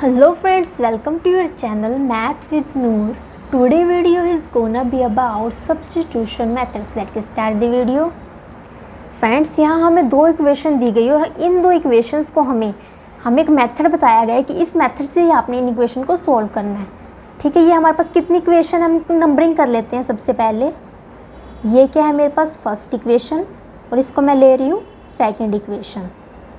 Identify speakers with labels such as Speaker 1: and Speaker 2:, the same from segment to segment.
Speaker 1: Hello friends, welcome to your channel Math with Noor. Today video is gonna be about substitution methods. Let's start the video. Friends, यहाँ हमें दो equation दी गई और इन दो equations को हमें एक मेथड बताया गया है कि इस मेथड से ही आपने इन इक्वेशन को सॉल्व करना है। ठीक है, ये हमारे पास कितनी इक्वेशन, हम नंबरिंग कर लेते हैं। सबसे पहले ये क्या है, मेरे पास फर्स्ट इक्वेशन और इसको मैं ले रही हूँ सेकेंड इक्वेशन।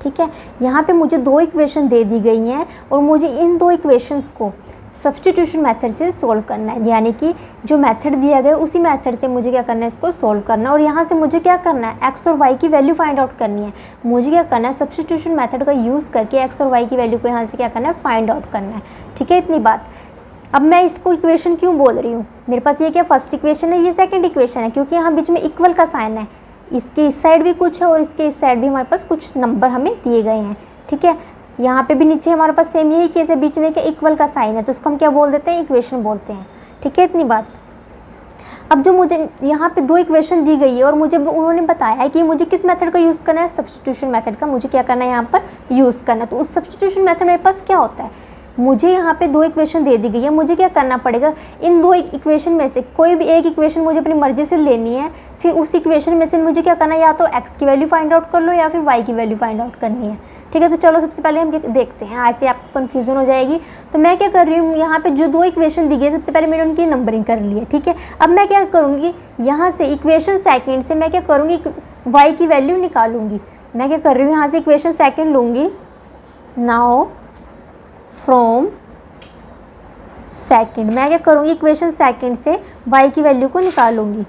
Speaker 1: ठीक है, यहाँ पे मुझे दो इक्वेशन दे दी गई हैं और मुझे इन दो इक्वेशंस को सब्स्टिट्यूशन मेथड से सॉल्व करना है, यानी कि जो मेथड दिया गया उसी मेथड से मुझे क्या करना है, इसको सॉल्व करना है। और यहाँ से मुझे क्या करना है, एक्स और वाई की वैल्यू फाइंड आउट करनी है। मुझे क्या करना है, सब्स्टिट्यूशन मेथड का यूज़ करके एक्स और वाई की वैल्यू को यहाँ से क्या करना है, फाइंड आउट करना है। ठीक है, इतनी बात। अब मैं इसको इक्वेशन क्यों बोल रही हूँ, मेरे पास ये क्या फर्स्ट इक्वेशन है, ये सेकेंड इक्वेशन है, क्योंकि यहाँ बीच में इक्वल का साइन है। इसके इस साइड भी कुछ है और इसके इस साइड भी हमारे पास कुछ नंबर हमें दिए गए हैं। ठीक है, यहाँ पे भी नीचे हमारे पास सेम यही केस है, बीच में क्या इक्वल का साइन है, तो उसको हम क्या बोल देते हैं, इक्वेशन बोलते हैं। ठीक है, इतनी बात। अब जो मुझे यहाँ पे दो इक्वेशन दी गई है और मुझे उन्होंने बताया है कि मुझे किस मेथड का यूज़ करना है, सब्स्टिट्यूशन मेथड का मुझे क्या करना है, यहाँ पर यूज़ करना है। तो उस सब्स्टिट्यूशन मेथड मेरे पास क्या होता है, मुझे यहाँ पे दो इक्वेशन दे दी गई है, मुझे क्या करना पड़ेगा, इन दो इक्वेशन में से कोई भी एक इक्वेशन मुझे अपनी मर्जी से लेनी है। फिर उस इक्वेशन में से मुझे क्या करना है, या तो x की वैल्यू फाइंड आउट कर लो या फिर y की वैल्यू फाइंड आउट करनी है। ठीक है, तो चलो सबसे पहले हम देखते हैं, ऐसे आपको कन्फ्यूजन हो जाएगी। तो मैं क्या कर रही हूँ, यहाँ पे जो दो इक्वेशन दी गई सबसे पहले मैंने उनकी नंबरिंग कर ली है। ठीक है, अब मैं क्या करूँगी, यहाँ से इक्वेशन सेकेंड से मैं क्या करूँगी, y की वैल्यू निकालूंगी। मैं क्या कर रही हूँ, यहाँ से इक्वेशन सेकेंड लूँगी। नाउ फ्रॉम सेकंड मैं क्या करूँगी, इक्वेशन सेकंड से y की वैल्यू को निकालूंगी।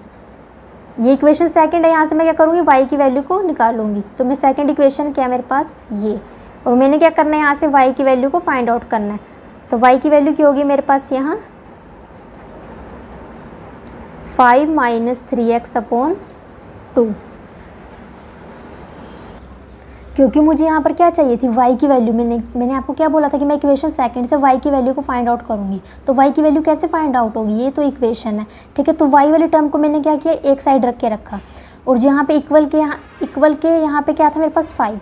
Speaker 1: ये इक्वेशन सेकंड है, यहाँ से मैं क्या करूँगी, y की वैल्यू को निकालूंगी। तो मैं सेकंड इक्वेशन क्या है मेरे पास ये, और मैंने क्या करना है, यहाँ से y की वैल्यू को फाइंड आउट करना है। तो y की वैल्यू क्या होगी मेरे पास, यहाँ 5 - 3x/2, क्योंकि मुझे यहाँ पर क्या चाहिए थी, y की वैल्यू। मैंने आपको क्या बोला था कि मैं इक्वेशन सेकंड से y की वैल्यू को फाइंड आउट करूँगी। तो y की वैल्यू कैसे फाइंड आउट होगी, ये तो इक्वेशन है। ठीक है, तो y वाली टर्म को मैंने क्या किया, एक साइड रख के रखा, और जहाँ पे इक्वल के यहाँ पे क्या था मेरे पास 5,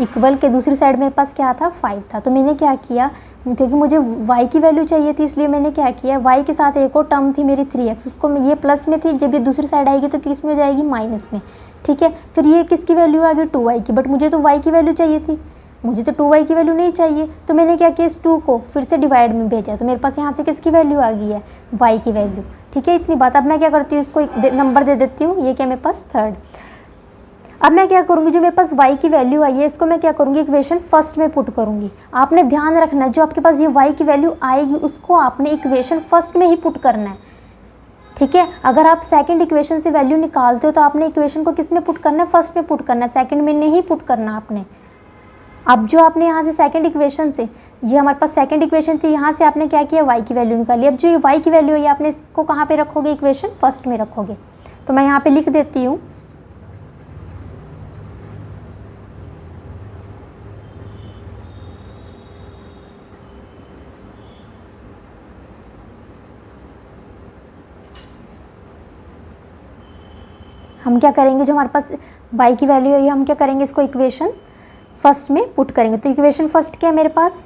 Speaker 1: इक्वल के दूसरी साइड मेरे पास क्या था, 5 था। तो मैंने क्या किया, क्योंकि मुझे y की वैल्यू चाहिए थी, इसलिए मैंने क्या किया, y के साथ एक और टर्म थी मेरी 3x, उसको ये प्लस में थी, जब ये दूसरी साइड आएगी तो किस में हो जाएगी, माइनस में। ठीक है, फिर ये किसकी वैल्यू आ गई, 2y की, बट मुझे तो y की वैल्यू चाहिए थी, मुझे तो 2y की वैल्यू नहीं चाहिए। तो मैंने क्या किया, इस 2 को फिर से डिवाइड में भेजा, तो मेरे पास यहाँ से किसकी वैल्यू आ गई है, y की वैल्यू। ठीक है, इतनी बात। अब मैं क्या करती हूँ, इसको एक नंबर दे देती हूँ, ये क्या मेरे पास थर्ड। अब मैं क्या करूँगी, जो मेरे पास y की वैल्यू आई है, इसको मैं क्या करूँगी, इक्वेशन फर्स्ट में पुट करूँगी। आपने ध्यान रखना है, जो आपके पास ये y की वैल्यू आएगी उसको आपने इक्वेशन फर्स्ट में ही पुट करना है। ठीक है, अगर आप सेकंड इक्वेशन से वैल्यू निकालते हो तो आपने इक्वेशन को किस में पुट करना है, फर्स्ट में पुट करना है, सेकंड में नहीं पुट करना आपने। अब जो आपने यहाँ से सेकंड इक्वेशन से, ये हमारे पास सेकंड इक्वेशन थी, यहाँ से आपने क्या किया, y की वैल्यू निकाली। अब जो ये y की वैल्यू है आपने इसको कहाँ पे रखोगे, इक्वेशन फर्स्ट में रखोगे। तो मैं यहाँ पे लिख देती हूँ, हम क्या करेंगे, जो हमारे पास y की वैल्यू है हम क्या करेंगे, इसको इक्वेशन फर्स्ट में पुट करेंगे। तो इक्वेशन फर्स्ट क्या है मेरे पास,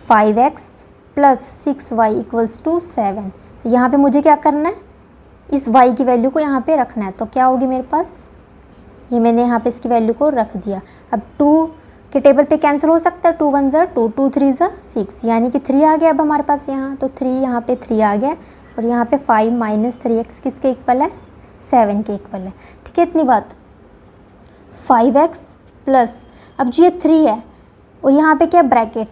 Speaker 1: 5x + 6y = 7। यहाँ पे मुझे क्या करना है, इस y की वैल्यू को यहाँ पे रखना है। तो क्या होगी मेरे पास, ये मैंने यहाँ पे इसकी वैल्यू को रख दिया। अब 2 के टेबल पे कैंसिल हो सकता है, 2 × 1 = 2, 2 × 3 = 6, यानी कि 3 आ गया अब हमारे पास यहाँ। तो 3 यहाँ पे 3 आ गया, और यहाँ पे 5 - 3x किसके इक्वल है, 7 के इक्वल है। ठीक है, इतनी बात। 5x प्लस, अब जो ये 3 है और यहाँ पे क्या ब्रैकेट,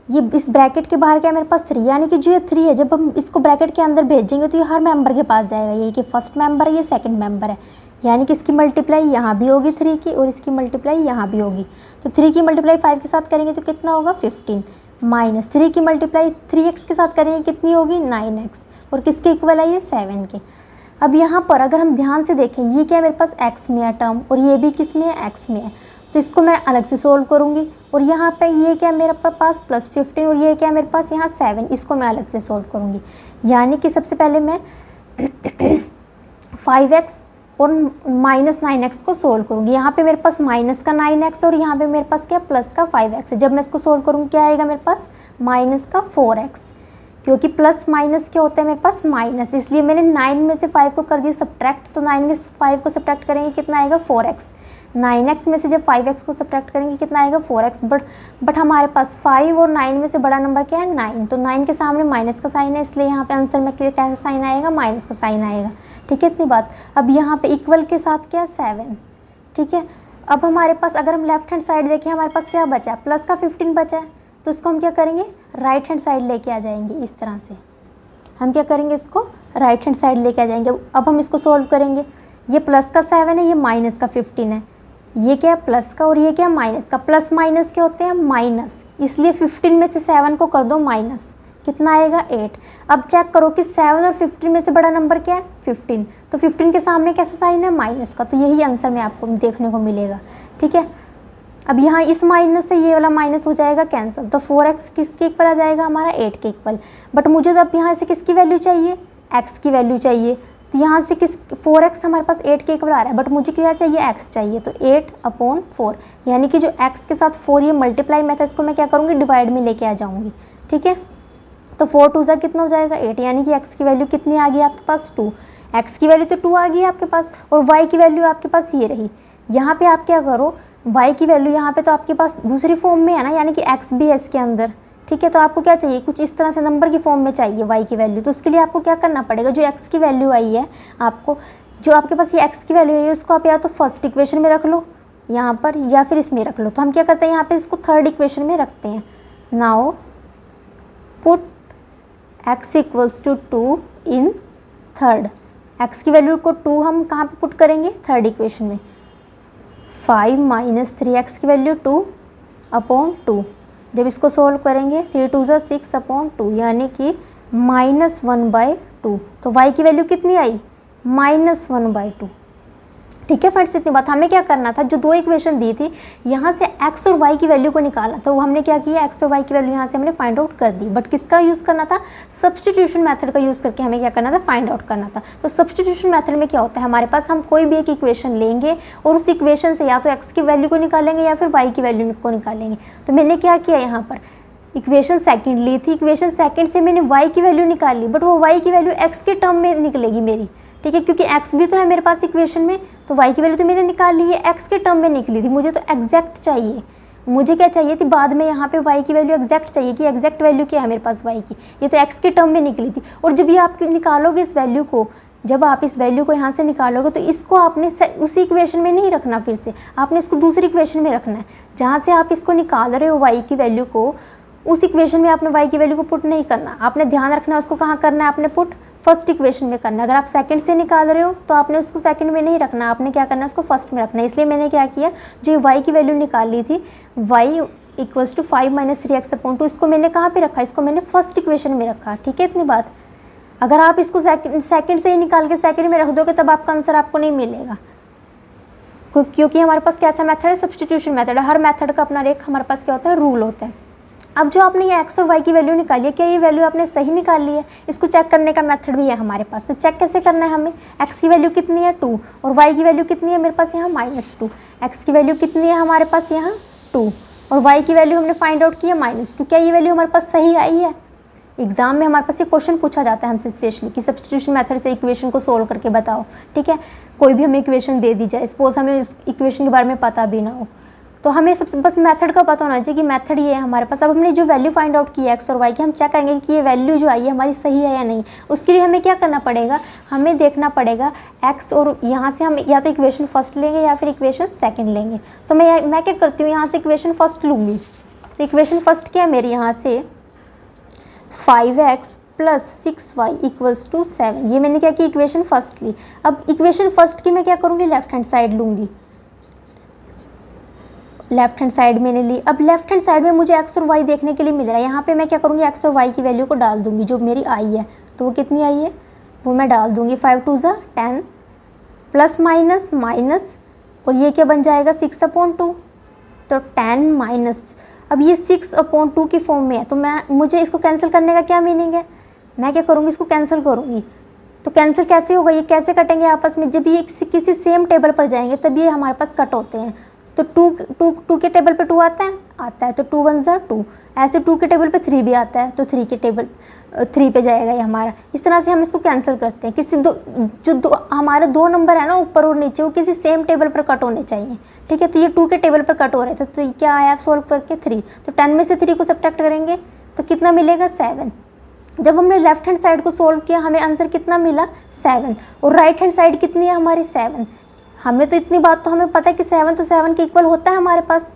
Speaker 1: ये इस ब्रैकेट के बाहर क्या है मेरे पास 3, यानी कि जो ये 3 है जब हम इसको ब्रैकेट के अंदर भेजेंगे तो ये हर मेंबर के पास जाएगा, ये कि फर्स्ट मेंबर है, ये सेकंड मेंबर है, यानी कि इसकी मल्टीप्लाई यहाँ भी होगी 3 की और इसकी मल्टीप्लाई यहाँ भी होगी। तो 3 की मल्टीप्लाई 5 के साथ करेंगे तो कितना होगा, 15, माइनस 3 की मल्टीप्लाई 3x के साथ करेंगे कितनी होगी, 9x, और किसके इक्वल है, ये 7 के। अब यहाँ पर अगर हम ध्यान से देखें, ये क्या है मेरे पास x में है टर्म, और ये भी किस में है, x में है, तो इसको मैं अलग से सोल्व करूँगी। और यहाँ पे ये क्या है मेरे पास +15, और ये क्या है मेरे पास यहाँ 7, इसको मैं अलग से सोल्व करूँगी। यानी कि सबसे पहले मैं 5x और -9x को सोल्व करूँगी। यहाँ पे मेरे पास माइनस का 9x और यहाँ पे मेरे पास क्या प्लस का 5x है। जब मैं इसको सोल्व करूँगी क्या आएगा मेरे पास माइनस का 4x, क्योंकि प्लस माइनस क्या होता है मेरे पास माइनस, इसलिए मैंने 9 में से 5 को कर दिया सब्ट्रैक्ट। तो 9 में से 5 को सब्ट्रैक्ट करेंगे कितना आएगा 4x। 9x में से जब 5x को सब्ट्रैक्ट करेंगे कितना आएगा 4x। बट हमारे पास 5 और 9 में से बड़ा नंबर क्या है 9, तो 9 के सामने माइनस का साइन है, इसलिए यहाँ पे आंसर में कैसा साइन आएगा माइनस का साइन आएगा। ठीक है, इतनी बात। अब यहाँ पे इक्वल के साथ क्या 7। ठीक है, अब हमारे पास अगर हम लेफ्ट हैंड साइड देखें हमारे पास क्या बचा है प्लस का 15 बचा है, तो इसको हम क्या करेंगे राइट हैंड साइड लेके आ जाएंगे। इस तरह से हम क्या करेंगे इसको राइट हैंड साइड लेके आ जाएंगे। अब हम इसको सोल्व करेंगे। ये प्लस का 7 है, ये माइनस का 15 है, ये क्या है प्लस का और ये क्या माइनस का। प्लस माइनस क्या होते हैं माइनस, इसलिए 15 में से 7 को कर दो माइनस, कितना आएगा 8। अब चेक करो कि 7 और 15 में से बड़ा नंबर क्या है 15, तो 15 के सामने कैसा साइन है माइनस का, तो यही आंसर में आपको देखने को मिलेगा। ठीक है, अब यहाँ इस माइनस से ये वाला माइनस हो जाएगा कैंसिल, तो 4x किसके इक्वल आ जाएगा हमारा 8 के इक्वल। बट मुझे तो अब यहाँ से किसकी वैल्यू चाहिए x की वैल्यू चाहिए, तो यहाँ से 4x हमारे पास 8 के इक्वल आ रहा है, बट मुझे क्या चाहिए x चाहिए, तो 8/4 यानी कि जो x के साथ 4 ये मल्टीप्लाई मेथड इसको मैं क्या करूँगी डिवाइड में लेके आ जाऊँगी। ठीक है, तो 4 2 ज़ा कितना हो जाएगा 8, यानी कि x की वैल्यू कितनी आ गई आपके पास 2। x की वैल्यू तो 2 आ गई है आपके पास, और y की वैल्यू आपके पास ये रही। यहाँ पे आप क्या करो y की वैल्यू यहाँ पे तो आपके पास दूसरी फॉर्म में है ना, यानी कि x भी है इसके अंदर। ठीक है, तो आपको क्या चाहिए कुछ इस तरह से नंबर की फॉर्म में चाहिए y की वैल्यू, तो उसके लिए आपको क्या करना पड़ेगा जो x की वैल्यू आई है आपको, जो आपके पास ये x की वैल्यू है उसको आप या तो फर्स्ट इक्वेशन में रख लो यहाँ पर, या फिर इसमें रख लो। तो हम क्या करते हैं यहाँ पे इसको थर्ड इक्वेशन में रखते हैं। Now put x equals to 2 in third, x की वैल्यू को 2 हम कहाँ पे पुट करेंगे थर्ड इक्वेशन में। 5 माइनस 3x की वैल्यू 2/2, जब इसको सोल्व करेंगे 3 2 ज़ा 6/2 यानी कि -1/2, तो y की वैल्यू कितनी आई -1/2। ठीक है फ्रेंड्स, इतनी बात। हमें क्या करना था जो दो इक्वेशन दी थी यहाँ से x और y की वैल्यू को निकालना, तो हमने क्या किया x और y की वैल्यू यहाँ से हमने फाइंड आउट कर दी। बट किसका यूज़ करना था सब्स्टिट्यूशन मेथड का यूज़ करके हमें क्या करना था फाइंड आउट करना था। तो सब्स्टिट्यूशन मेथड में क्या होता है हमारे पास हम कोई भी एक इक्वेशन लेंगे और उस इक्वेशन से या तो x की वैल्यू को निकालेंगे या फिर y की वैल्यू को निकालेंगे। तो मैंने क्या किया यहाँ पर इक्वेशन सेकंड ली थी, इक्वेशन सेकंड से मैंने y की वैल्यू निकाल ली, बट वो y की वैल्यू x के टर्म में निकलेगी मेरी। ठीक है, क्योंकि x भी तो है मेरे पास इक्वेशन में, तो y की वैल्यू तो मैंने निकाल ली है, x के टर्म में निकली थी। मुझे तो एग्जैक्ट चाहिए, मुझे क्या चाहिए थी बाद में यहाँ पे y की वैल्यू एग्जैक्ट चाहिए कि एग्जैक्ट वैल्यू क्या है मेरे पास y की, ये तो x के टर्म में निकली थी। और जब ये आप निकालोगे इस वैल्यू को, जब आप इस वैल्यू को यहाँ से निकालोगे तो इसको आपने उसी इक्वेशन में नहीं रखना, फिर से आपने इसको दूसरी इक्वेशन में रखना है। जहाँ से आप इसको निकाल रहे हो y की वैल्यू को, उस इक्वेशन में आपने y की वैल्यू को पुट नहीं करना, आपने ध्यान रखना है उसको कहाँ करना है आपने पुट फर्स्ट इक्वेशन में करना है। अगर आप सेकंड से निकाल रहे हो तो आपने उसको सेकंड में नहीं रखना, आपने क्या करना है उसको फर्स्ट में रखना है। इसलिए मैंने क्या किया जो y की वैल्यू निकाल ली थी y equals to 5 minus 3x/2, इसको मैंने कहाँ पे रखा, इसको मैंने फर्स्ट इक्वेशन में रखा। ठीक है, इतनी बात। अगर आप इसको सेकंड से ही निकाल के सेकंड में रख दोगे तब आपका आंसर आपको नहीं मिलेगा, क्योंकि हमारे पास कैसा मेथड है सब्स्टिट्यूशन मेथड है। हर मेथड का अपना एक हमारे पास क्या होता है रूल होता है। अब जो आपने ये x और y की वैल्यू निकाली है, क्या ये वैल्यू आपने सही निकाल ली है, इसको चेक करने का मेथड भी है हमारे पास। तो चेक कैसे करना है हमें, x की वैल्यू कितनी है 2 और y की वैल्यू कितनी है मेरे पास यहाँ -2, x की वैल्यू कितनी है हमारे पास यहाँ 2 और y की वैल्यू हमने फाइंड आउट की है -2। क्या ये वैल्यू हमारे पास सही आई है। एग्जाम में हमारे पास ये क्वेश्चन पूछा जाता है हमसे स्पेशली कि सब्स्टिट्यूशन मेथड से इक्वेशन को सोल्व करके बताओ। ठीक है, कोई भी हमें इक्वेशन दे दी जाए, सपोज हमें उस इक्वेशन के बारे में पता भी ना हो, तो हमें सबसे बस मेथड का पता होना चाहिए कि मेथड ये है हमारे पास। अब हमने जो वैल्यू फाइंड आउट की है x और y की, हम चेक करेंगे कि ये वैल्यू जो आई है हमारी सही है या नहीं। उसके लिए हमें क्या करना पड़ेगा, हमें देखना पड़ेगा x, और यहाँ से हम या तो इक्वेशन फर्स्ट लेंगे या फिर इक्वेशन सेकंड लेंगे। तो मैं क्या करती हूँ यहाँ से इक्वेशन फर्स्ट लूँगी। तो इक्वेशन फर्स्ट क्या है मेरी, यहाँ से 5x plus 6y equals to 7, ये मैंने क्या की इक्वेशन फर्स्ट ली। अब इक्वेशन फर्स्ट की मैं क्या करूँगी लेफ्ट हैंड साइड लूँगी, लेफ्ट हैंड साइड मैंने ली। अब लेफ्ट हैंड साइड में मुझे x और y देखने के लिए मिल रहा है, यहाँ पे मैं क्या करूँगी x और y की वैल्यू को डाल दूँगी जो मेरी आई है। तो वो कितनी आई है वो मैं डाल दूँगी, 5 2 ज़ा 10 प्लस माइनस माइनस, और ये क्या बन जाएगा 6/2, तो 10 माइनस। अब ये 6/2 की फॉर्म में है, तो मुझे इसको कैंसिल करने का क्या मीनिंग है, मैं क्या करूँगी इसको कैंसिल करूँगी। तो कैंसिल कैसे होगा, ये कैसे कटेंगे आपस में, जब ये किसी सेम टेबल पर जाएंगे तब ये हमारे पास कट होते हैं। तो टू के टेबल पे 2 आता है, तो 2 1 ज़ा 2, ऐसे 2 के टेबल पे 3 भी आता है, तो 3 के टेबल 3 पे जाएगा ये हमारा। इस तरह से हम इसको कैंसिल करते हैं। किसी हमारे 2 नंबर है ना ऊपर और नीचे, वो किसी सेम टेबल पर कट होने चाहिए, ठीक है। तो ये 2 के टेबल पर कट हो रहे थे, तो ये क्या आया सोल्व करके 3। तो 10 में से 3 को सब्ट्रैक्ट करेंगे तो कितना मिलेगा 7। जब हमने लेफ्ट हैंड साइड को सोल्व किया हमें आंसर कितना मिला 7, और राइट हैंड साइड कितनी है हमारी 7। हमें तो इतनी बात तो हमें पता है कि 7 तो 7 के इक्वल होता है हमारे पास।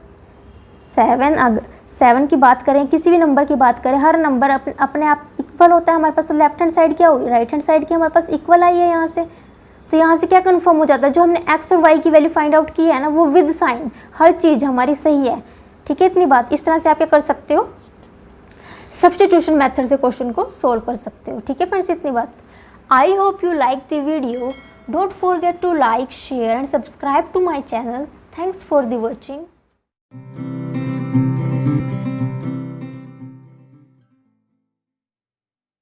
Speaker 1: 7 अगर 7 की बात करें, किसी भी नंबर की बात करें, हर नंबर अपने आप इक्वल होता है हमारे पास। तो लेफ्ट हैंड साइड क्या होगी, राइट हैंड साइड की हमारे पास इक्वल आई है यहाँ से। तो यहाँ से क्या कन्फर्म हो जाता है, जो हमने x और y की वैल्यू फाइंड आउट की है ना, वो विद साइन हर चीज़ हमारी सही है, ठीक है। इतनी बात, इस तरह से आप क्या कर सकते हो, सब्स्टिट्यूशन मेथड से क्वेश्चन को सोल्व कर सकते हो, ठीक है फ्रेंड्स। इतनी बात। I hope you like the video. Don't forget to like, share and subscribe to my channel. Thanks for the watching.